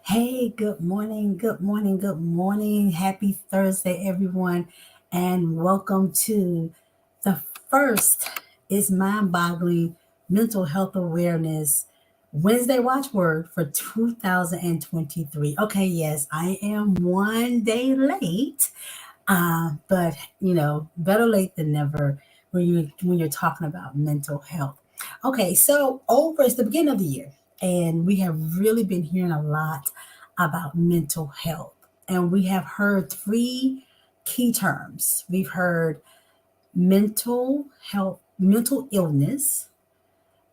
Hey, good morning, good morning, good morning. Happy Thursday, everyone, and welcome to the first is mind boggling mental health awareness Wednesday watchword for 2023. Okay, yes, I am one day late, but better late than never when you're talking about mental health. Okay, so over it's the beginning of the year, and we have really been hearing a lot about mental health, and we have heard three key terms. We've heard mental health, mental illness,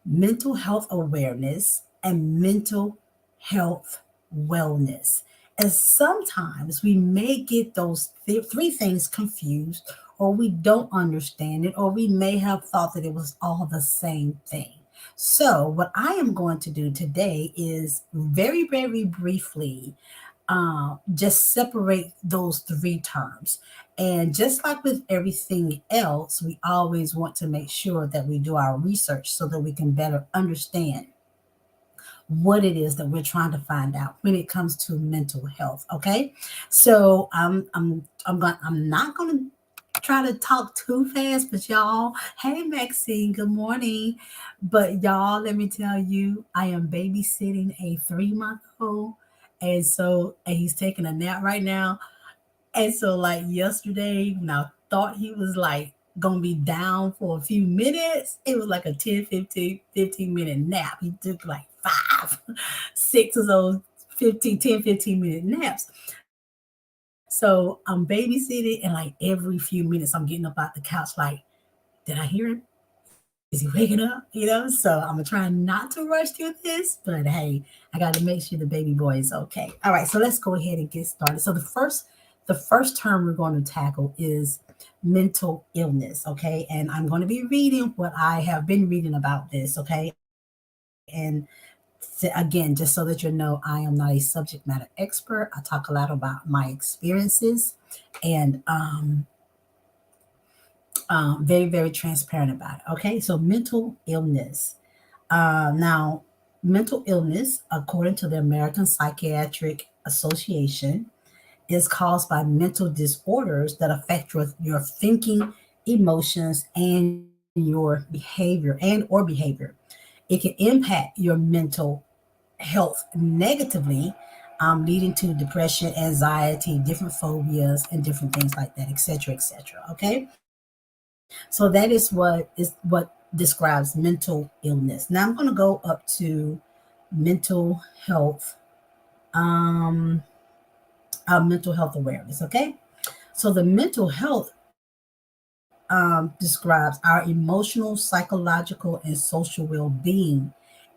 mental health awareness, and mental health wellness. And sometimes we may get those three things confused, or we don't understand it, or we may have thought that it was all the same thing. So, what I am going to do today is very, very briefly just separate those three terms. And just like with everything else, we always want to make sure that we do our research so that we can better understand what it is that we're trying to find out when it comes to mental health. Okay, so I'm not going to try to talk too fast, but y'all, hey Maxine, good morning. But y'all, let me tell you, I am babysitting a 3 month old, and he's taking a nap right now. And so, like yesterday, when I thought he was like gonna be down for a few minutes, it was like a 10, 15 minute nap. He took like five, six of those 15 minute naps. So I'm babysitting, and like every few minutes, I'm getting up out the couch, like, did I hear him? Is he waking up? So I'm gonna try not to rush through this, but hey, I got to make sure the baby boy is okay. All right, so let's go ahead and get started. So the first term we're going to tackle is mental illness, okay? And I'm going to be reading what I have been reading about this, okay? And again, just so that you know, I am not a subject matter expert. I talk a lot about my experiences, and very, very transparent about it. Okay, so mental illness. Now, mental illness, according to the American Psychiatric Association, is caused by mental disorders that affect your thinking, emotions, and your behavior. It can impact your mental health negatively, leading to depression, anxiety, different phobias, and different things like that, etc., etc. Okay, so that is what describes mental illness. Now I'm going to go up to mental health, um, mental health awareness. Okay, so the mental health describes our emotional, psychological, and social well-being.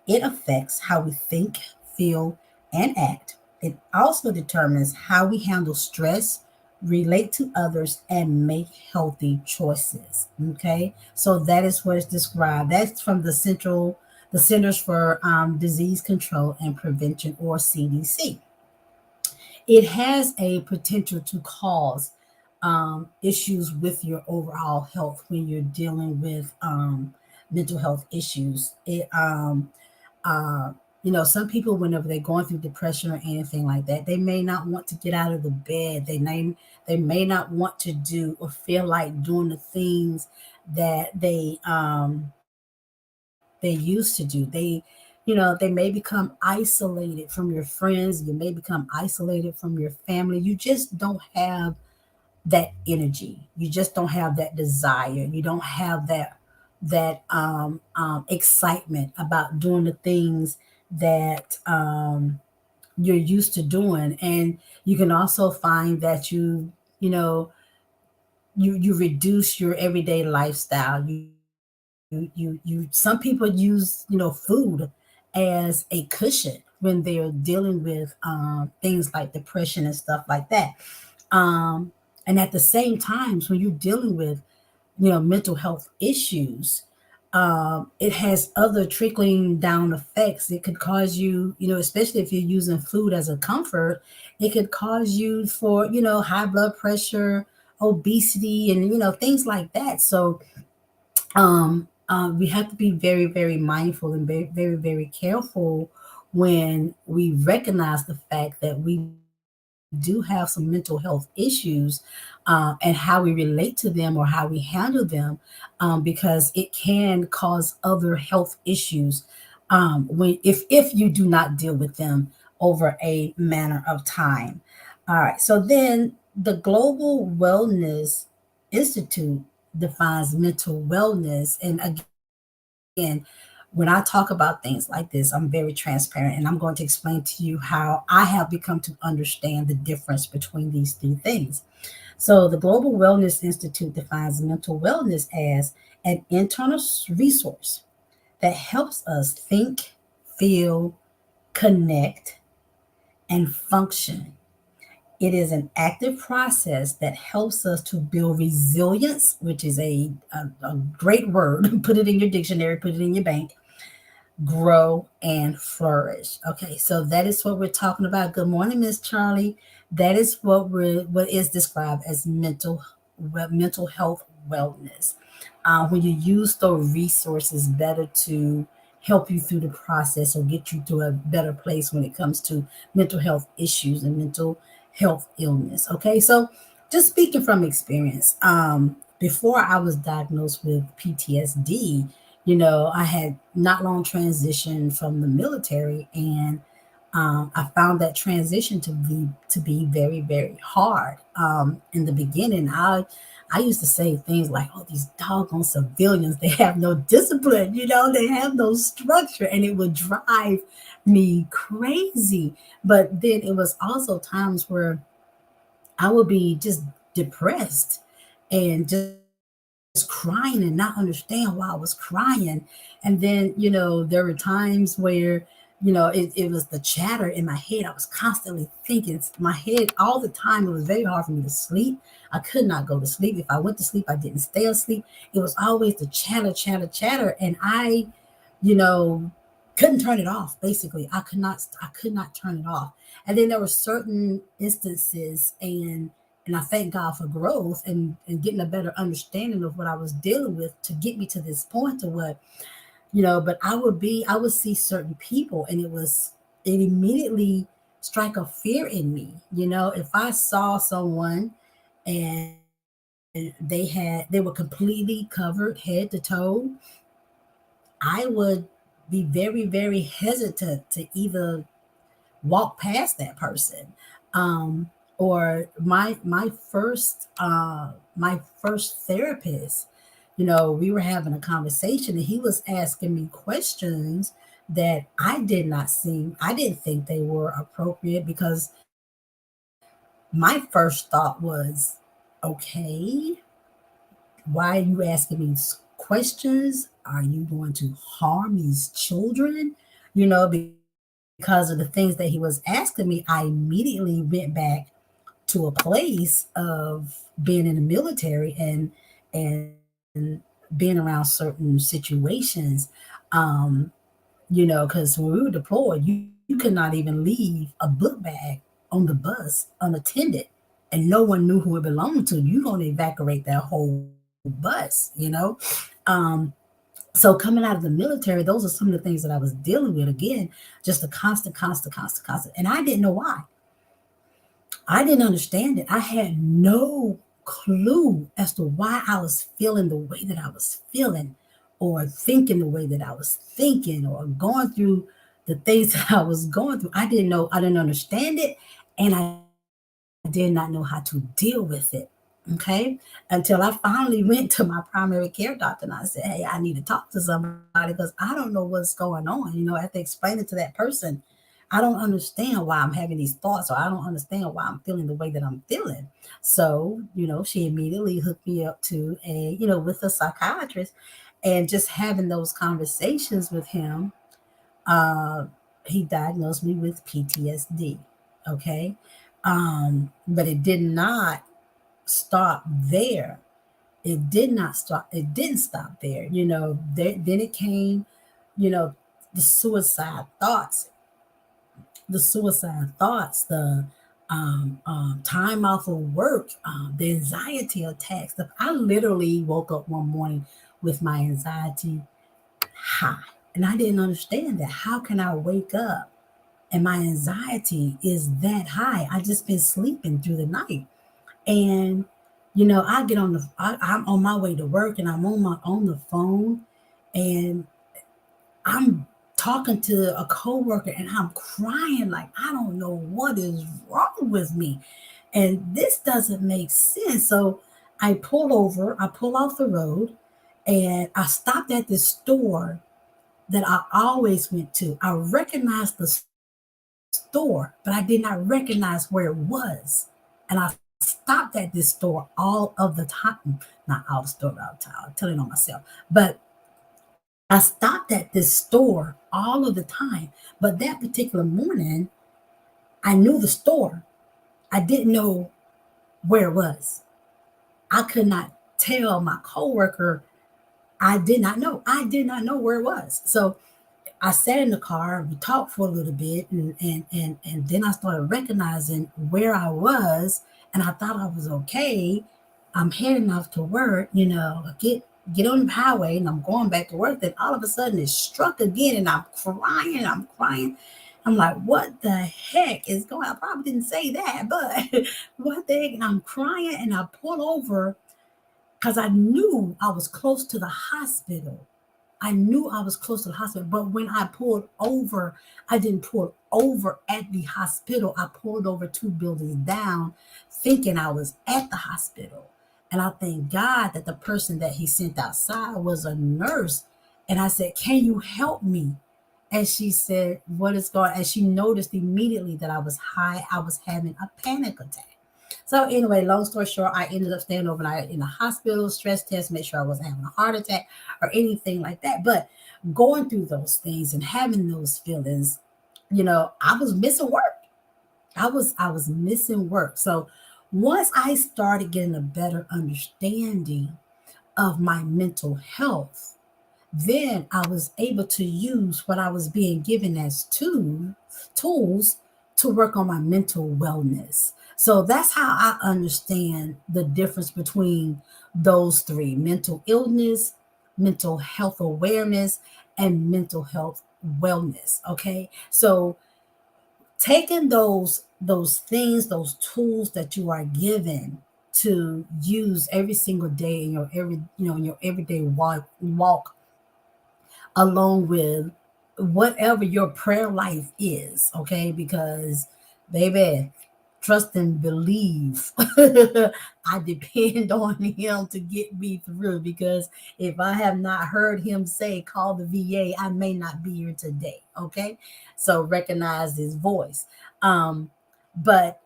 It affects how we think, feel, and act. It also determines how we handle stress, relate to others, and make healthy choices. Okay, so that is what is described. That's from the Centers for Disease Control and Prevention, or CDC. It has a potential to cause issues with your overall health when you're dealing with mental health issues. Uh, some people, whenever they're going through depression or anything like that, they may not want to get out of the bed. They may not want to do or feel like doing the things that they used to do. They may become isolated from your friends. You may become isolated from your family. You just don't have that energy. You just don't have that desire. You don't have that excitement about doing the things that you're used to doing. And you can also find that you reduce your everyday lifestyle. Some people use food as a cushion when they're dealing with things like depression and stuff like that. And at the same times, when you're dealing with mental health issues, it has other trickling down effects. It could cause you, especially if you're using food as a comfort, it could cause you for high blood pressure, obesity, and things like that. So we have to be very, very mindful and very, very, very careful when we recognize the fact that we do have some mental health issues, and how we relate to them or how we handle them, because it can cause other health issues, when if you do not deal with them over a manner of time. All right. So then the Global Wellness Institute defines mental wellness. And again, when I talk about things like this, I'm very transparent and I'm going to explain to you how I have become to understand the difference between these three things. So, the Global Wellness Institute defines mental wellness as an internal resource that helps us think, feel, connect, and function. It is an active process that helps us to build resilience, which is a great word. Put it in your dictionary, put it in your bank. Grow and flourish. Okay, so that is what we're talking about. Good morning, Miss Charlie. That is what is described as mental health wellness. When you use those resources better to help you through the process or get you to a better place when it comes to mental health issues and mental health illness. Okay, so just speaking from experience, before I was diagnosed with PTSD, I had not long transitioned from the military, and I found that transition to be very, very hard. In the beginning, I used to say things like, "Oh, these doggone civilians, they have no discipline, they have no structure," and it would drive me crazy. But then it was also times where I would be just depressed and just crying and not understand why I was crying. And then, there were times where, it was the chatter in my head. I was constantly thinking, my head all the time. It was very hard for me to sleep. I could not go to sleep. If I went to sleep, I didn't stay asleep. It was always the chatter, chatter, chatter. And I, you know, couldn't turn it off. Basically, I could not turn it off. And then there were certain instances, and I thank God for growth and getting a better understanding of what I was dealing with to get me to this point to what, but I would see certain people, and it immediately strike a fear in me. If I saw someone and they were completely covered head to toe, I would be very, very hesitant to either walk past that person. Um, or my first therapist, we were having a conversation and he was asking me questions that I didn't think they were appropriate, because my first thought was, okay, why are you asking me questions? Are you going to harm these children? Because of the things that he was asking me, I immediately went back to a place of being in the military and being around certain situations. Um, because when we were deployed, you could not even leave a book bag on the bus unattended, and no one knew who it belonged to. You're going to evacuate that whole bus. So coming out of the military, those are some of the things that I was dealing with. Again, just a constant, and I didn't know why. I didn't understand it. I had no clue as to why I was feeling the way that I was feeling, or thinking the way that I was thinking, or going through the things that I was going through. I didn't know, I didn't understand it, and I did not know how to deal with it. Okay. Until I finally went to my primary care doctor and I said, "Hey, I need to talk to somebody because I don't know what's going on." I have to explain it to that person. I don't understand why I'm having these thoughts, or I don't understand why I'm feeling the way that I'm feeling. So, she immediately hooked me up to with a psychiatrist, and just having those conversations with him, uh, he diagnosed me with PTSD. Okay. But it did not stop there. It did not stop. It didn't stop there. Then it came, you know, the suicide thoughts, the time off of work, the anxiety attacks. I literally woke up one morning with my anxiety high, and I didn't understand that. How can I wake up? and my anxiety is that high. I just been sleeping through the night. And I get on I'm on my way to work, and I'm on the phone, and I'm talking to a coworker, and I'm crying like I don't know what is wrong with me. And this doesn't make sense. So I pull over, I pull off the road, and I stopped at this store that I always went to. I recognized the store, but I did not recognize where it was. And I stopped at this store all of the time. Not all the store, all the time. I'm telling on myself. But I stopped at this store all of the time. But that particular morning, I knew the store. I didn't know where it was. I could not tell my coworker. I did not know. I did not know where it was. So I sat in the car, we talked for a little bit, and then I started recognizing where I was, and I thought I was okay. I'm heading off to work, get on the highway, and I'm going back to work. Then all of a sudden it struck again, and I'm crying, I'm crying. I'm like, what the heck is going on? I probably didn't say that, but what the heck? And I'm crying, and I pull over because I knew I was close to the hospital. I knew I was close to the hospital, but when I pulled over, I didn't pull over at the hospital. I pulled over 2 buildings down, thinking I was at the hospital. And I thank God that the person that he sent outside was a nurse. And I said, "Can you help me?" And she said, "What is going on?" And she noticed immediately that I was high. I was having a panic attack. So anyway, long story short, I ended up staying overnight in the hospital, stress test, make sure I wasn't having a heart attack or anything like that. But going through those things and having those feelings, I was missing work. I was missing work. So once I started getting a better understanding of my mental health, then I was able to use what I was being given as tools to work on my mental wellness. So that's how I understand the difference between those three: mental illness, mental health awareness, and mental health wellness. Okay. So taking those things, those tools that you are given to use every single day in your everyday walk, along with whatever your prayer life is, okay? Because, baby, trust and believe. I depend on him to get me through, because if I have not heard him say, call the VA, I may not be here today, okay? So recognize his voice. But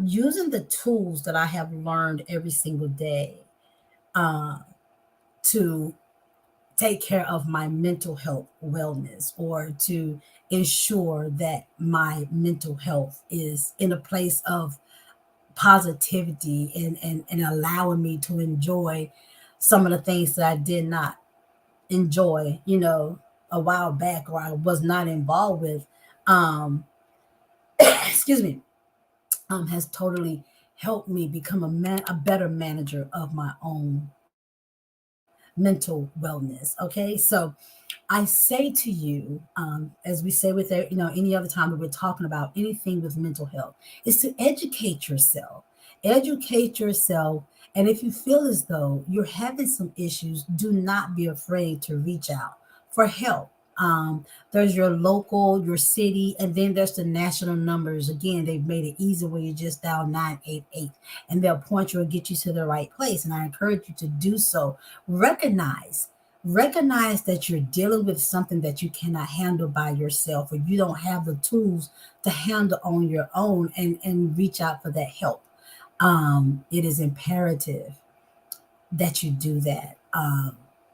using the tools that I have learned every single day uh, to take care of my mental health wellness, or to ensure that my mental health is in a place of positivity, and allowing me to enjoy some of the things that I did not enjoy, a while back, or I was not involved with. Um, excuse me, has totally helped me become a better manager of my own mental wellness. Okay, so I say to you, as we say with any other time that we're talking about anything with mental health, is to educate yourself. Educate yourself, and if you feel as though you're having some issues, do not be afraid to reach out for help. There's your local, your city, and then there's the national numbers. Again, they've made it easy where you just dial 988, and they'll point you and get you to the right place. And I encourage you to do so. Recognize recognize that you're dealing with something that you cannot handle by yourself, or you don't have the tools to handle on your own, and reach out for that help. It is imperative that you do that.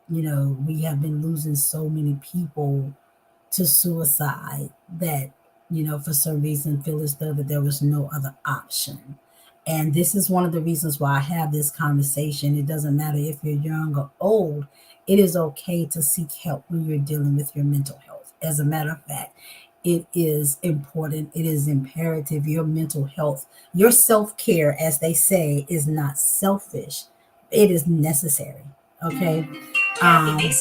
We have been losing so many people to suicide that, for some reason feel as though that there was no other option. And this is one of the reasons why I have this conversation. It doesn't matter if you're young or old. It is okay to seek help when you're dealing with your mental health. As a matter of fact, it is important. It is imperative. Your mental health, your self-care, as they say, is not selfish. It is necessary. Okay. I'm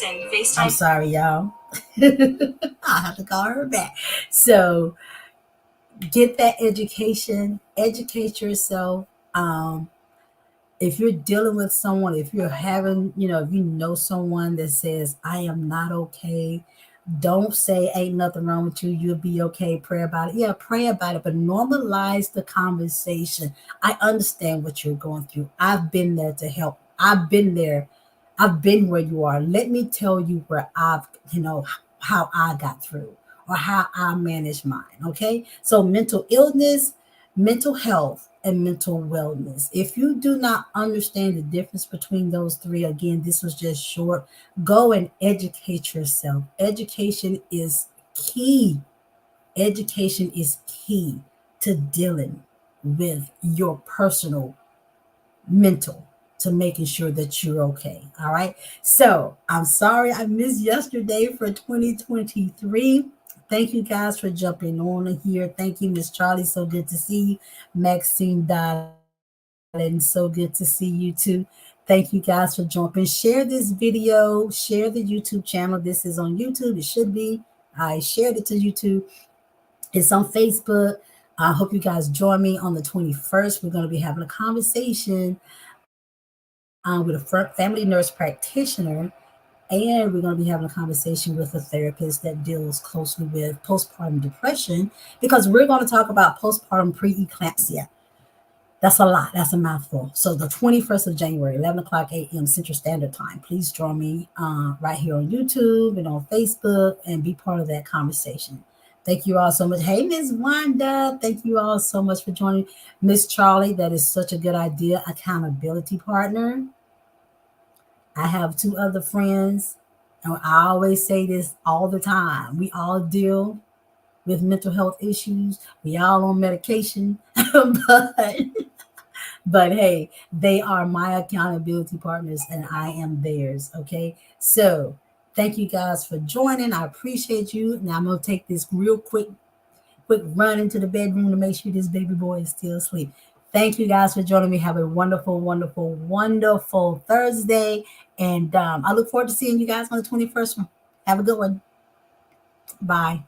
sorry, y'all. I have to call her back. So get that education, educate yourself. If you're dealing with someone, if you're having, if you know someone that says, I am not okay, don't say, ain't nothing wrong with you, you'll be okay, pray about it. Yeah, pray about it, but normalize the conversation. I understand what you're going through. I've been there to help. I've been there. I've been where you are. Let me tell you where how I got through or how I managed mine. Okay. So mental illness, mental health, and mental wellness. If you do not understand the difference between those three, again, this was just short. Go and educate yourself. Education is key. Education is key to dealing with your personal mental, to making sure that you're okay. All right. So I'm sorry I missed yesterday for 2023. Thank you guys for jumping on here. Thank you, Miss Charlie. So good to see you. Maxine, darling. So good to see you too. Thank you guys for jumping. Share this video. Share the YouTube channel. This is on YouTube. It should be. I shared it to YouTube. It's on Facebook. I hope you guys join me on the 21st. We're going to be having a conversation with a family nurse practitioner, and we're going to be having a conversation with a therapist that deals closely with postpartum depression, because we're going to talk about postpartum preeclampsia. That's a lot. That's a mouthful. So the 21st of January, 11 o'clock a.m. Central Standard Time. Please join me right here on YouTube and on Facebook and be part of that conversation. Thank you all so much. Hey, Miss Wanda. Thank you all so much for joining. Miss Charlie, that is such a good idea. Accountability partner. I have two other friends, and I always say this all the time. We all deal with mental health issues. We all on medication, but but hey, they are my accountability partners and I am theirs. Okay. So thank you guys for joining. I appreciate you. Now I'm going to take this real quick run into the bedroom to make sure this baby boy is still asleep. Thank you guys for joining me. Have a wonderful, wonderful, wonderful Thursday. And I look forward to seeing you guys on the 21st one. Have a good one. Bye.